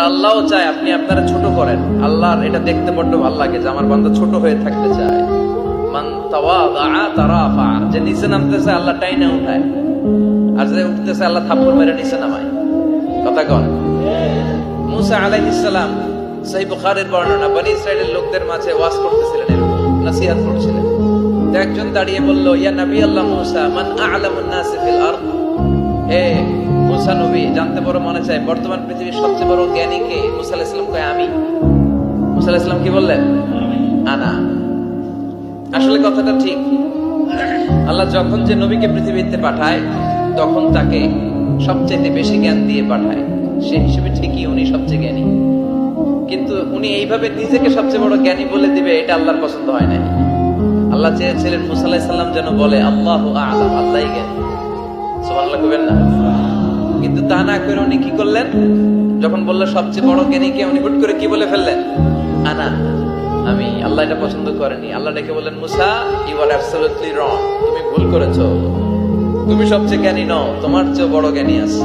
আল্লাহও চায় আপনি আপনারা ছোট করেন। আল্লাহর এটা দেখতে বড্ড ভালো লাগে যে আমার বান্দা ছোট হয়ে থাকতে চায়। মান তাওয়াদা তারাফা, যে নিচে নামতেছে আল্লাহ টাইনা উঠায়, আর যে উঠতেছে আল্লাহ থাপ্পড় মেরে নিচে নামায়। কথা কন। মুসা আলাইহিস সালাম, সহিহ বুখারীর বর্ণনা, বনি ইসরাইলের লোকদের মাঝে ওয়াজ করতেছিলেন, এরকম নসিহত করছিলেন। তো একজন দাঁড়িয়ে বলল, ইয়া নবী আল্লাহ মুসা, মান আ'লামুন নাসি ফিল আরদ। হে মুসা নবী, জানতে বড় মনে চায় বর্তমান পৃথিবীর সবচেয়ে বড় জ্ঞানী কে? মুসা আলাইহিস সালাম কয় আমি। মুসা আলাইহিস সালাম কি বললেন? আনা। আসলে কথাটা ঠিক। আল্লাহ যখন যে নবীকে পৃথিবীতে পাঠায় তখন তাকে সবচেয়ে বেশি জ্ঞান দিয়ে পাঠায়, সেই হিসেবে ঠিকই উনি সবচেয়ে জ্ঞানী। কিন্তু উনি এইভাবে নিজেকে সবচেয়ে বড় জ্ঞানী বলে দিবে, এটা আল্লাহর পছন্দ হয় না। আল্লাহ চেয়েছিলেন মুসা আলাইহিস সালাম যেন বলে আল্লাহু আ'লাম, আল্লাহই জ্ঞানী। সুবহানাল্লাহ কইবেন না? কিন্তু তা না করে উনি কি করলেন? যখন বলল সবচেয়ে বড় জ্ঞানী কে, উনি হুট করে কি বলে ফেললেন? আনা, আমি। আল্লাহ এটা পছন্দ করেনি। আল্লাহ ডেকে বললেন, মুসা, ইউ আর অ্যাবসলিউটলি রং, তুমি ভুল করেছো, তুমি সবচেয়ে জ্ঞানী নও, তোমার চেয়ে বড় জ্ঞানী আছে।